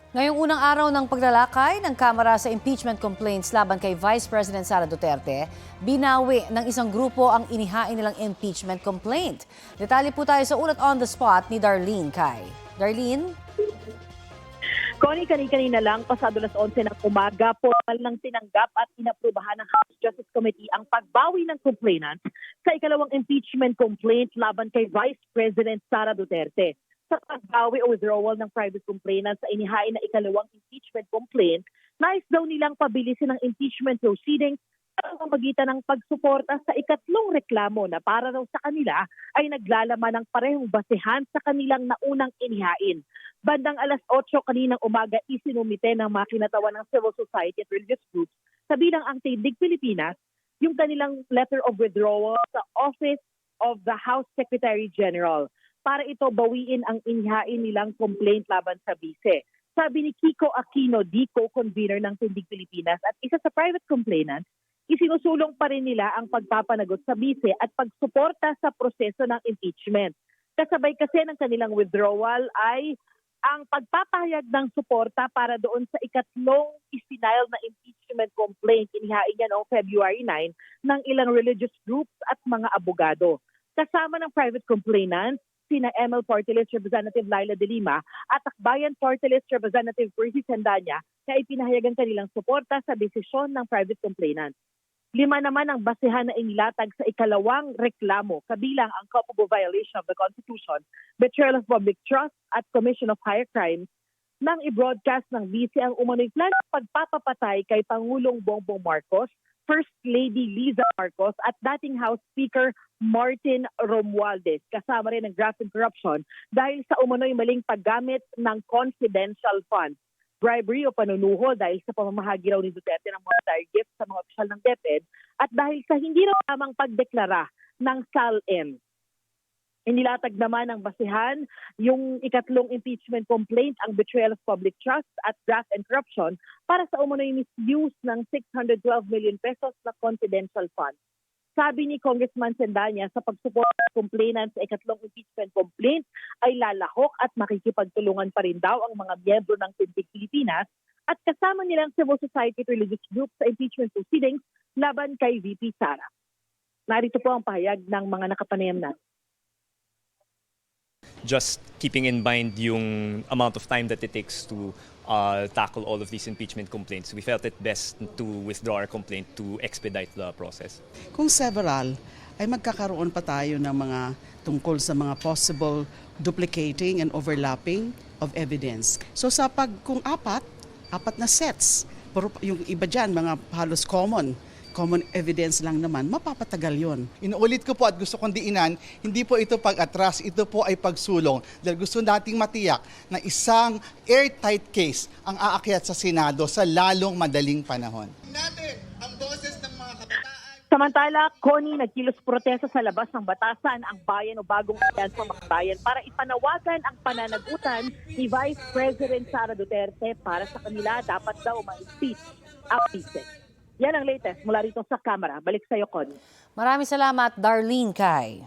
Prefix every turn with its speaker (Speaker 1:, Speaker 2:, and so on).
Speaker 1: Ngayong unang araw ng paglalakay ng Kamara sa impeachment complaints laban kay Vice President Sara Duterte, binawi ng isang grupo ang inihain nilang impeachment complaint. Detalye po tayo sa ulat on the spot ni Darlene Cai. Darlene?
Speaker 2: Connie, kanina lang, pasado las 11 ng umaga, formal nang tinanggap at inaprubahan ng House Justice Committee ang pagbawi ng complainant sa ikalawang impeachment complaint laban kay Vice President Sara Duterte. Sa pagbawi o withdrawal ng private complainant sa inihain na ikalawang impeachment complaint, nais daw nilang pabilisin ang impeachment proceedings sa pamamagitan ng pagsuporta sa ikatlong reklamo na para daw sa kanila ay naglalaman ng parehong basehan sa kanilang naunang inihain. Bandang alas 8 kaninang umaga isinumite ng mga kinatawan ng civil society at religious groups sa bilang ang Tindig Pilipinas yung kanilang letter of withdrawal sa Office of the House Secretary General para ito bawiin ang inihain nilang complaint laban sa bise. Sabi ni Kiko Aquino, co-convener ng Tindig Pilipinas at isa sa private complainant, isinusulong pa rin nila ang pagpapanagot sa bise at pagsuporta sa proseso ng impeachment. Kasabay kasi ng kanilang withdrawal ay ang pagpapahayag ng suporta para doon sa ikatlong isinile na impeachment complaint inihain niya noong February 9 ng ilang religious groups at mga abogado. Kasama ng private complainants, sina ML Party List Representative Laila De Lima at Akbayan Party List Representative Percy Sandanya na ipinahayagan kanilang suporta sa desisyon ng private complainant. 5 naman ang basehan na inilatag sa ikalawang reklamo, kabilang ang culpable violation of the Constitution, betrayal of public trust at commission of higher crimes, nang i-broadcast ng BC ang umano'y planong pagpapapatay kay Pangulong Bongbong Marcos, First Lady Liza Marcos at dating House Speaker Martin Romualdez. Kasama rin ang graft and corruption dahil sa umano'y maling paggamit ng confidential funds, bribery o panunuho dahil sa pamamahagi raw ni Duterte ng monetary gifts sa mga opisyal ng DepEd at dahil sa hindi raw tamang pagdeklara ng SALN. Inilatag naman ng basehan yung ikatlong impeachment complaint, ang betrayal of public trust at graft and corruption para sa umano'y misuse ng 612 million pesos na confidential funds. Sabi ni Congressman Sandanya, sa pagsuporta ng complainant sa ikatlong impeachment complaint ay lalahok at makikipagtulungan pa rin daw ang mga miyembro ng Tindig Pilipinas at kasama nilang civil society at religious groups sa impeachment proceedings laban kay VP Sara. Narito po ang pahayag ng mga nakapanayam natin.
Speaker 3: Just keeping in mind yung amount of time that it takes to tackle all of these impeachment complaints, we felt it best to withdraw our complaint to expedite the process.
Speaker 4: Kung several, ay magkakaroon pa tayo ng mga tungkol sa mga possible duplicating and overlapping of evidence. So kung apat na sets, pero yung iba dyan, mga halos common evidence lang naman, mapapatagal yon.
Speaker 5: Inuulit ko po at gusto kong diinan, hindi po ito pag-atras, ito po ay pagsulong. Dahil gusto nating matiyak na isang airtight case ang aakyat sa Senado sa lalong madaling panahon.
Speaker 6: Natin ang boses ng mga kabataan.
Speaker 2: Samantala, Connie, nagkilos protesta sa labas ng batasan ang bayan o bagong alyansa Makbayan para ipanawagan ang pananagutan ni Vice President Sara Duterte para sa kanila dapat daw ma-impeach ang vice. Yan ang latest mula rito sa Kamara. Balik sa iyo, Connie.
Speaker 1: Maraming salamat, Darlene Cai.